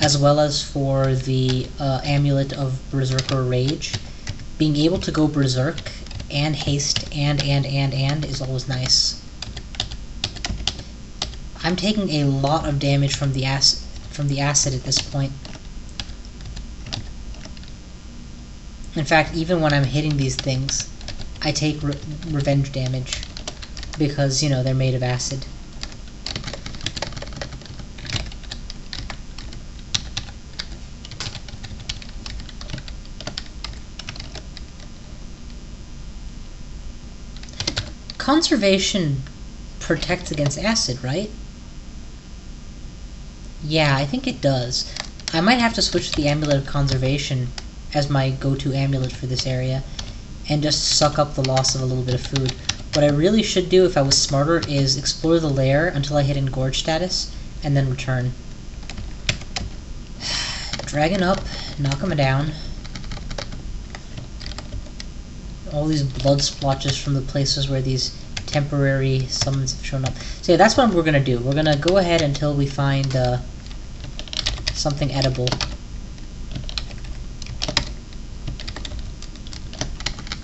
as well as for the Amulet of Berserker Rage. Being able to go Berserk and haste and is always nice. I'm taking a lot of damage from the acid at this point. In fact, even when I'm hitting these things, I take revenge damage because, you know, they're made of acid. Conservation protects against acid, right? Yeah, I think it does. I might have to switch to the Amulet of Conservation as my go-to amulet for this area and just suck up the loss of a little bit of food. What I really should do if I was smarter is explore the lair until I hit engorge status and then return. Dragon up, knock him down. All these blood splotches from the places where these temporary summons have shown up. So yeah, that's what we're gonna do. We're gonna go ahead until we find something edible.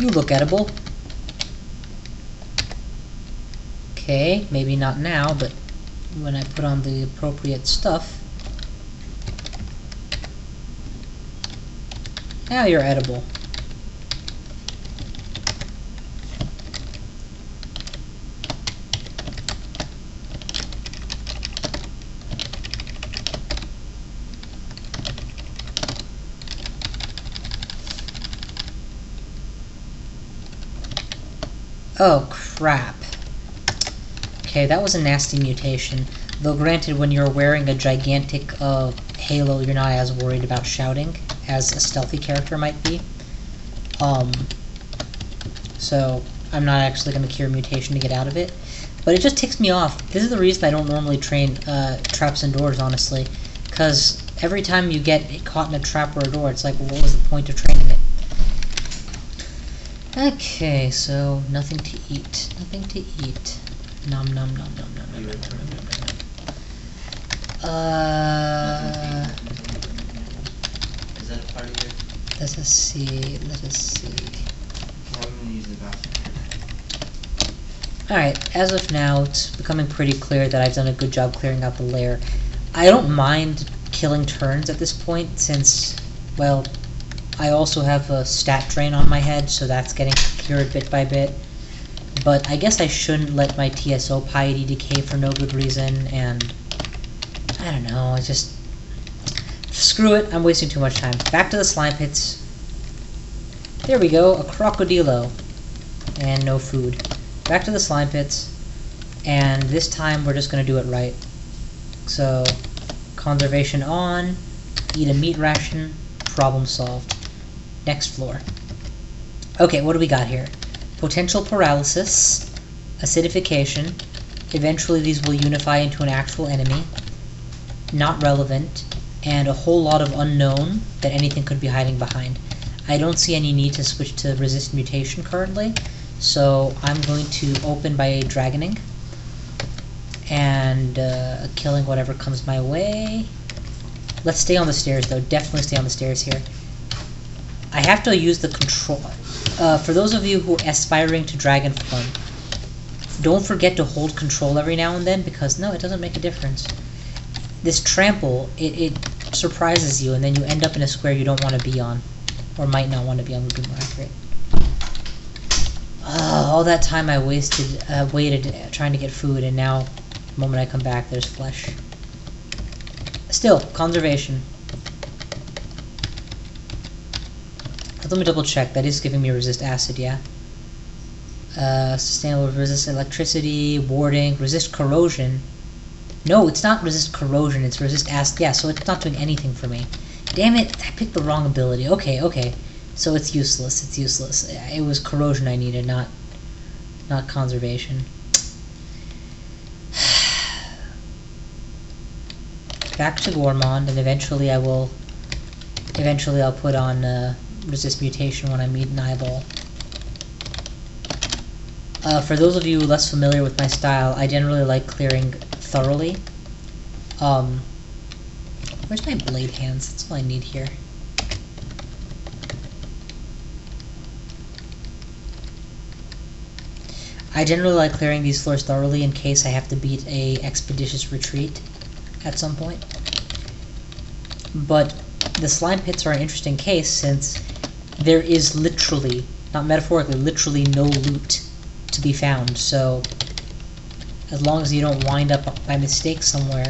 You look edible. Okay, maybe not now, but when I put on the appropriate stuff. Now you're edible. Oh, crap. Okay, that was a nasty mutation. Though granted, when you're wearing a gigantic halo, you're not as worried about shouting as a stealthy character might be. So I'm not actually going to cure mutation to get out of it. But it just ticks me off. This is the reason I don't normally train traps and doors, honestly. Because every time you get caught in a trap or a door, it's like, well, what was the point of training it? Okay, so nothing to eat. Nothing to eat. Nom nom nom nom nom nom nom nom nom nom. Is that a part of your? Let us see. Let us see. I'm gonna use the bathroom. Alright, as of now, it's becoming pretty clear that I've done a good job clearing out the lair. I don't mind killing turns at this point, since, well, I also have a stat drain on my head, so that's getting cured bit by bit. But I guess I shouldn't let my TSO piety decay for no good reason, and I don't know, I just... Screw it, I'm wasting too much time. Back to the slime pits. There we go, a crocodilo. And no food. Back to the slime pits, and this time we're just going to do it right. So, conservation on, eat a meat ration, problem solved. Next floor. Okay, what do we got here? Potential paralysis, acidification, eventually these will unify into an actual enemy, not relevant, and a whole lot of unknown that anything could be hiding behind. I don't see any need to switch to resist mutation currently, so I'm going to open by dragoning and killing whatever comes my way. Let's stay on the stairs though, definitely stay on the stairs here. I have to use the control. For those of you who are aspiring to dragon form, don't forget to hold control every now and then, because no, it doesn't make a difference. This trample, it surprises you, and then you end up in a square you don't want to be on. Or might not want to be on, would be more accurate. All that time I wasted, waited trying to get food, and now, the moment I come back, there's flesh. Still, conservation. Let me double check, that is giving me resist acid, yeah? Sustainable resist electricity, warding, resist corrosion. No, it's not resist corrosion, it's resist acid. Yeah, so it's not doing anything for me. Damn it, I picked the wrong ability. Okay, okay. So it's useless, it's useless. It was corrosion I needed, not conservation. Back to Gormond, and eventually I'll put on resist mutation when I meet an eyeball. For those of you less familiar with my style, I generally like clearing thoroughly. Where's my blade hands? That's all I need here. I generally like clearing these floors thoroughly in case I have to beat a expeditious retreat at some point. But the slime pits are an interesting case since there is literally, not metaphorically, literally no loot to be found. So as long as you don't wind up by mistake somewhere,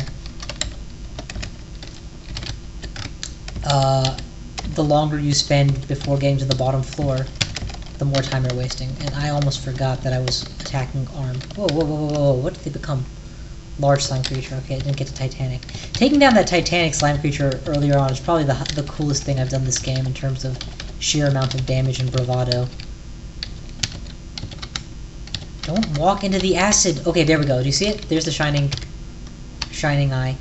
the longer you spend before getting to the bottom floor, the more time you're wasting. And I almost forgot that I was attacking armed. Whoa, whoa, whoa, whoa, whoa, what did they become? Large slime creature. Okay, I didn't get to Titanic. Taking down that Titanic slime creature earlier on is probably the coolest thing I've done this game in terms of sheer amount of damage and bravado. Don't walk into the acid! Okay, there we go. Do you see it? There's the shining eye.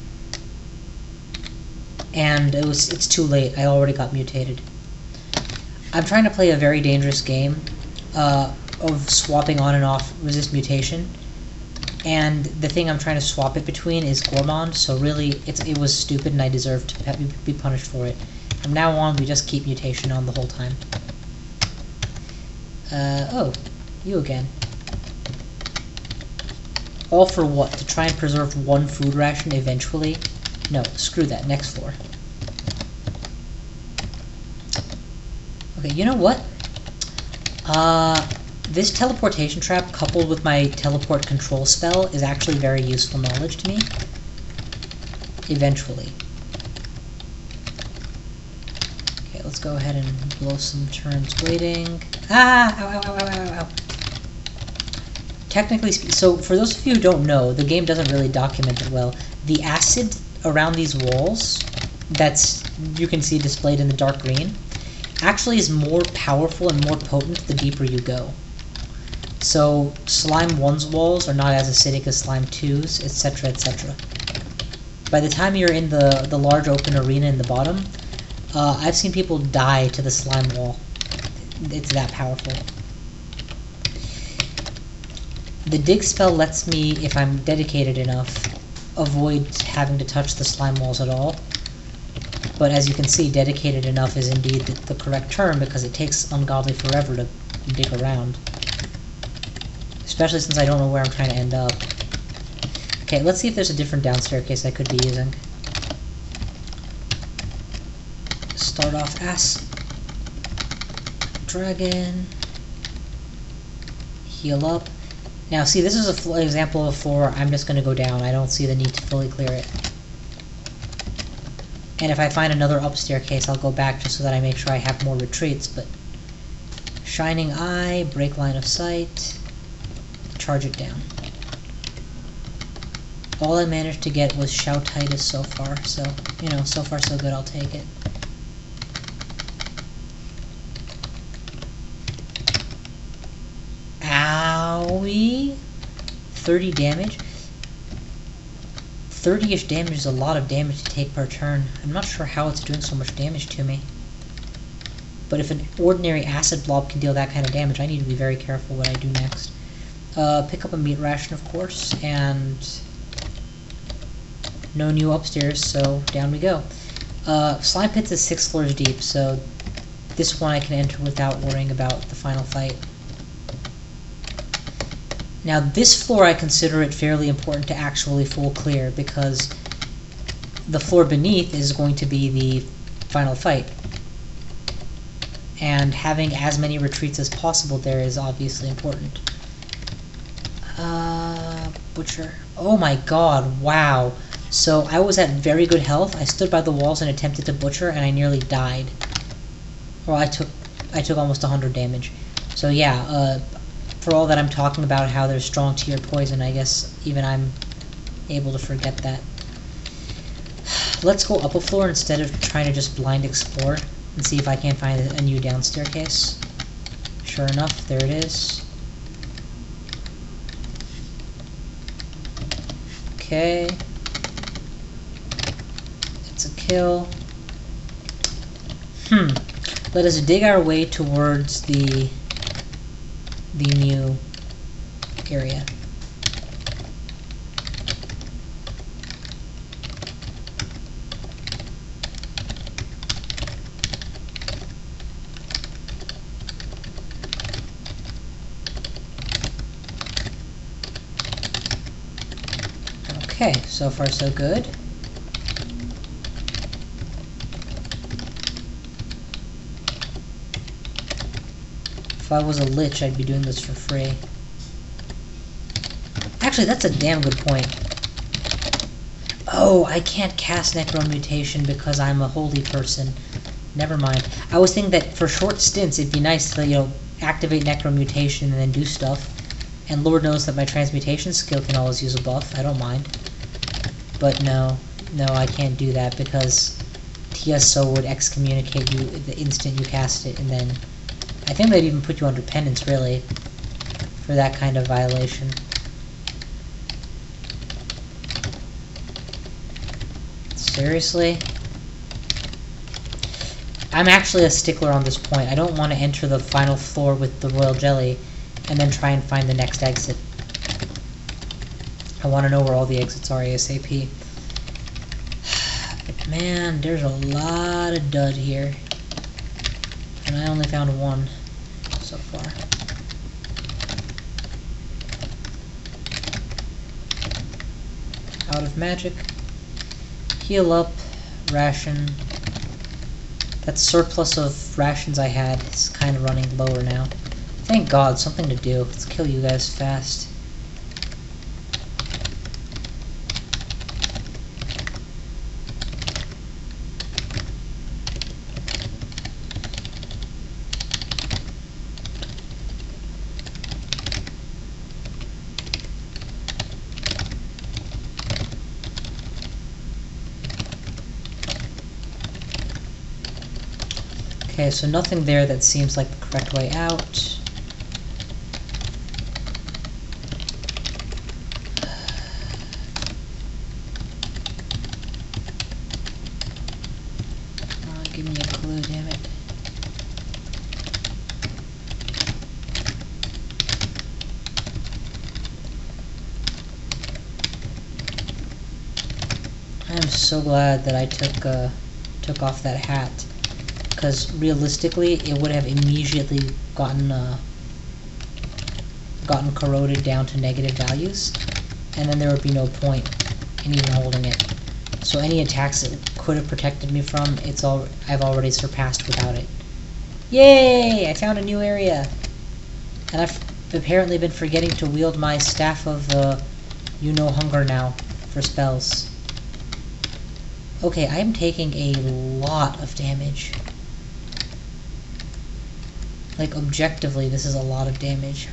And it's too late. I already got mutated. I'm trying to play a very dangerous game of swapping on and off resist mutation, and the thing I'm trying to swap it between is Gourmand, so really it was stupid and I deserve to be punished for it. From now on, we just keep mutation on the whole time. Oh, you again. All for what? To try and preserve one food ration eventually? No, screw that. Next floor. Okay, you know what? This teleportation trap coupled with my teleport control spell is actually very useful knowledge to me. Eventually. Okay, let's go ahead and blow some turns waiting. Ah! Ow, ow, ow, ow, ow, ow. Technically so for those of you who don't know, the game doesn't really document it well. The acid around these walls, you can see displayed in the dark green, actually is more powerful and more potent the deeper you go. So Slime 1's walls are not as acidic as Slime 2's, etc., etc. By the time you're in the large open arena in the bottom, I've seen people die to the slime wall. It's that powerful. The dig spell lets me, if I'm dedicated enough, avoid having to touch the slime walls at all. But as you can see, dedicated enough is indeed the correct term because it takes ungodly forever to dig around. Especially since I don't know where I'm trying to end up. Okay, let's see if there's a different down staircase I could be using. Start off Ass Dragon. Heal up. Now see, this is an example of a floor I'm just going to go down. I don't see the need to fully clear it. And if I find another up staircase, I'll go back just so that I make sure I have more retreats, but Shining Eye, break line of sight, charge it down. All I managed to get was Shoutitis so far, so, you know, so far so good, I'll take it. Owie! 30 damage. 30-ish damage is a lot of damage to take per turn. I'm not sure how it's doing so much damage to me. But if an ordinary acid blob can deal that kind of damage, I need to be very careful what I do next. Pick up a meat ration, of course, and no new upstairs, so down we go. Slime Pits is 6 floors deep, so this one I can enter without worrying about the final fight. Now this floor I consider it fairly important to actually full clear because the floor beneath is going to be the final fight. And having as many retreats as possible there is obviously important. Butcher. Oh my god, wow. So I was at very good health, I stood by the walls and attempted to butcher and I nearly died. Or I took almost 100 damage. So yeah, for all that I'm talking about how there's strong tier poison, I guess even I'm able to forget that. Let's go up a floor instead of trying to just blind explore and see if I can't find a new down staircase. Sure enough, there it is. Okay. It's a kill. Let us dig our way towards the new area. Okay, so far so good. If I was a lich, I'd be doing this for free. Actually, that's a damn good point. Oh, I can't cast Necromutation because I'm a holy person. Never mind. I was thinking that for short stints, it'd be nice to, you know, activate Necromutation and then do stuff. And Lord knows that my Transmutation skill can always use a buff. I don't mind. But no, I can't do that because TSO would excommunicate you the instant you cast it, and then I think they'd even put you under penance, really, for that kind of violation. Seriously? I'm actually a stickler on this point. I don't want to enter the final floor with the royal jelly and then try and find the next exit. I want to know where all the exits are ASAP. But man, there's a lot of dud here. And I only found one so far. Out of magic. Heal up. Ration. That surplus of rations I had is kind of running lower now. Thank God, something to do. Let's kill you guys fast. Okay, so nothing there that seems like the correct way out. Give me a clue, damn it. I am so glad that I took off that hat. Because realistically, it would have immediately gotten corroded down to negative values, and then there would be no point in even holding it. So any attacks it could have protected me from, I've already surpassed without it. Yay! I found a new area, and I've apparently been forgetting to wield my staff of hunger now for spells. Okay, I am taking a lot of damage. Like, objectively, this is a lot of damage.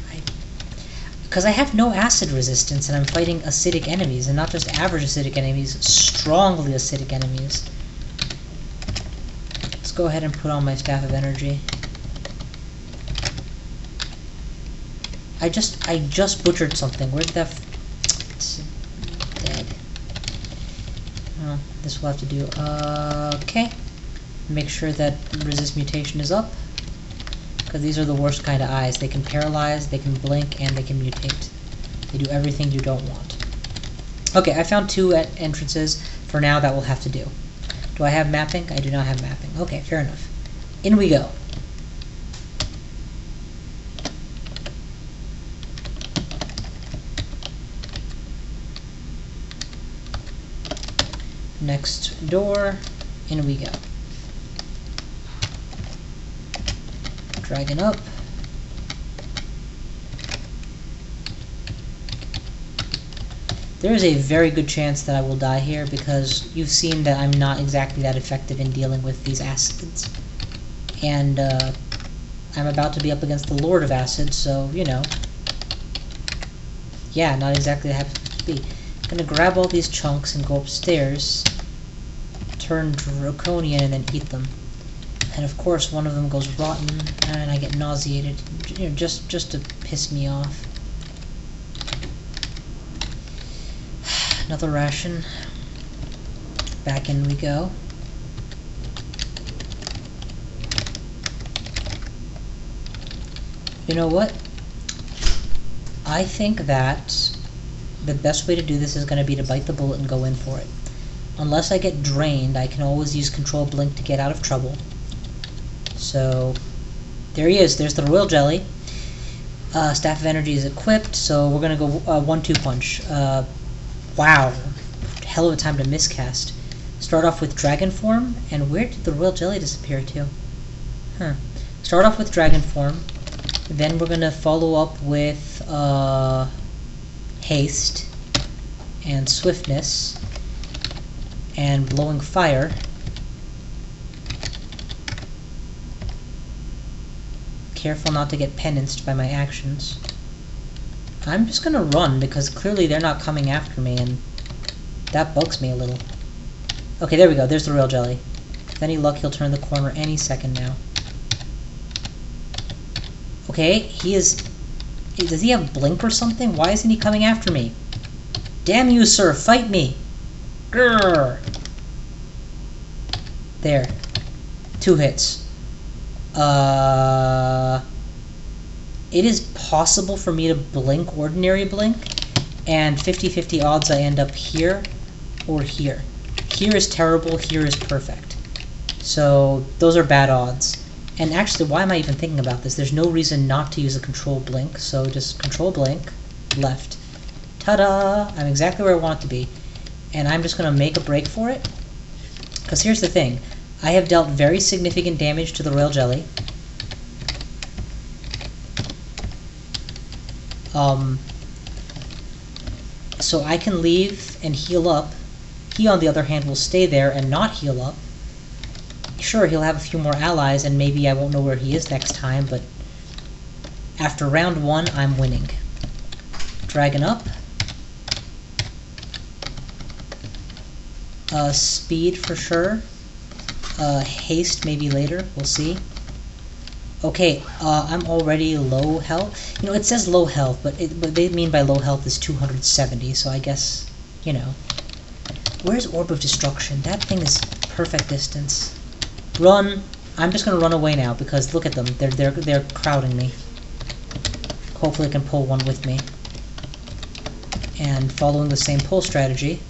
Because I have no acid resistance, and I'm fighting acidic enemies, and not just average acidic enemies, strongly acidic enemies. Let's go ahead and put on my Staff of Energy. I just butchered something. Where did that... It's dead. Oh, this will have to do. Okay. Make sure that resist mutation is up. Because these are the worst kind of eyes. They can paralyze, they can blink, and they can mutate. They do everything you don't want. Okay, I found two entrances. For now, that will have to do. Do I have mapping? I do not have mapping. Okay, fair enough. In we go. Next door. In we go. Dragging up. There is a very good chance that I will die here because you've seen that I'm not exactly that effective in dealing with these acids. And I'm about to be up against the Lord of Acid, so, you know. Yeah, not exactly that happens to be. I'm gonna grab all these chunks and go upstairs, turn draconian, and then eat them. And of course, one of them goes rotten, and I get nauseated, you know, just to piss me off. Another ration. Back in we go. You know what? I think that the best way to do this is going to be to bite the bullet and go in for it. Unless I get drained, I can always use Control Blink to get out of trouble. So, there he is. There's the Royal Jelly. Staff of Energy is equipped, so we're going to go 1-2 punch. Wow. hell of a time to miscast. Start off with Dragon Form, and where did the Royal Jelly disappear to? Start off with Dragon Form, then we're gonna follow up with Haste, and Swiftness, and Blowing Fire. Careful not to get penanced by my actions. I'm just gonna run, because clearly they're not coming after me, and that bugs me a little. Okay, there we go, there's the Royal Jelly. With any luck, he'll turn the corner any second now. Okay, he is... Does he have Blink or something? Why isn't he coming after me? Damn you, sir, fight me! Grrr! There. 2 hits. It is possible for me to blink Ordinary Blink, and 50-50 odds I end up here or here. Here is terrible, here is perfect. So, those are bad odds. And actually, why am I even thinking about this? There's no reason not to use a Control Blink, so just Control Blink, left. Ta-da! I'm exactly where I want to be. And I'm just going to make a break for it. Because here's the thing. I have dealt very significant damage to the Royal Jelly. So I can leave and heal up. He, on the other hand, will stay there and not heal up. Sure, he'll have a few more allies, and maybe I won't know where he is next time, but after round 1, I'm winning. Dragon up. Speed for sure. Haste maybe later, we'll see. Okay, I'm already low health. You know, it says low health, but what they mean by low health is 270, so I guess, you know. Where's Orb of Destruction? That thing is perfect distance. Run! I'm just gonna run away now, because look at them. They're crowding me. Hopefully I can pull one with me. And following the same pull strategy,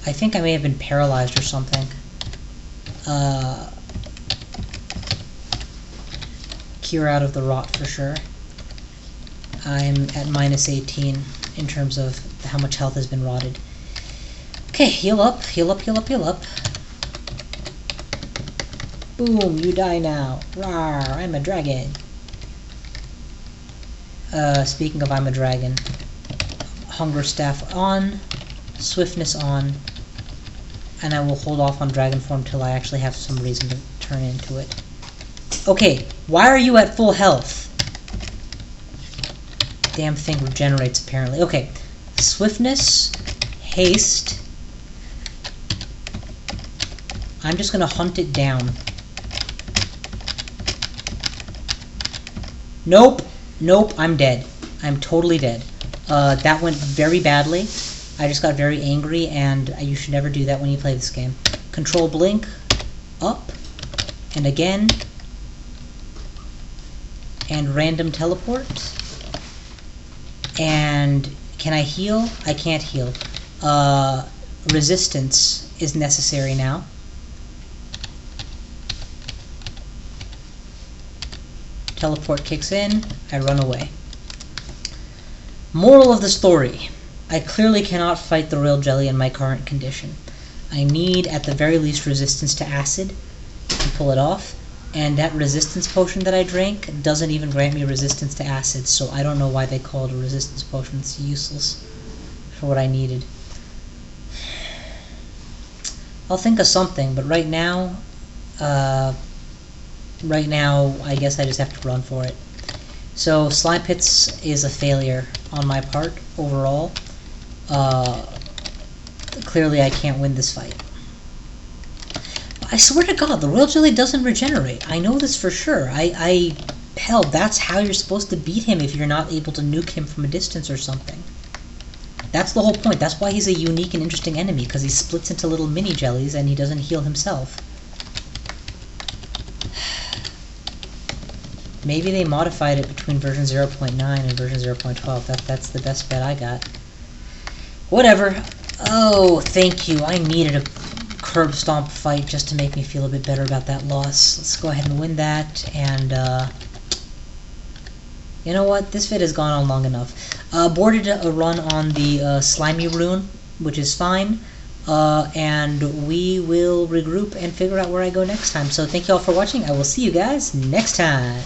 I think I may have been paralyzed or something. Cure out of the rot for sure. I'm at minus 18 in terms of how much health has been rotted. Okay, heal up, heal up, heal up, heal up. Boom, you die now. Rawr, I'm a dragon. Speaking of I'm a dragon. Hunger Staff on, Swiftness on, and I will hold off on Dragon Form till I actually have some reason to turn into it. Okay, why are you at full health? Damn thing regenerates apparently. Okay, Swiftness, Haste. I'm just gonna hunt it down. Nope, nope, I'm dead. I'm totally dead. That went very badly. I just got very angry, and you should never do that when you play this game. Control Blink, up, and again, and random teleport. And can I heal? I can't heal. Resistance is necessary now. Teleport kicks in, I run away. Moral of the story. I clearly cannot fight the Royal Jelly in my current condition. I need, at the very least, resistance to acid to pull it off, and that resistance potion that I drank doesn't even grant me resistance to acid, so I don't know why they call it a resistance potion. It's useless for what I needed. I'll think of something, but right now, I guess I just have to run for it. So Slime Pits is a failure on my part overall. Clearly I can't win this fight. I swear to God, the Royal Jelly doesn't regenerate. I know this for sure. Hell, that's how you're supposed to beat him if you're not able to nuke him from a distance or something. That's the whole point. That's why he's a unique and interesting enemy, because he splits into little mini jellies and he doesn't heal himself. Maybe they modified it between version 0.9 and version 0.12. That's the best bet I got. Whatever. Oh, thank you. I needed a curb stomp fight just to make me feel a bit better about that loss. Let's go ahead and win that, and you know what? This vid has gone on long enough. Boarded a run on the Slimy Rune, which is fine. and we will regroup and figure out where I go next time. So thank you all for watching. I will see you guys next time.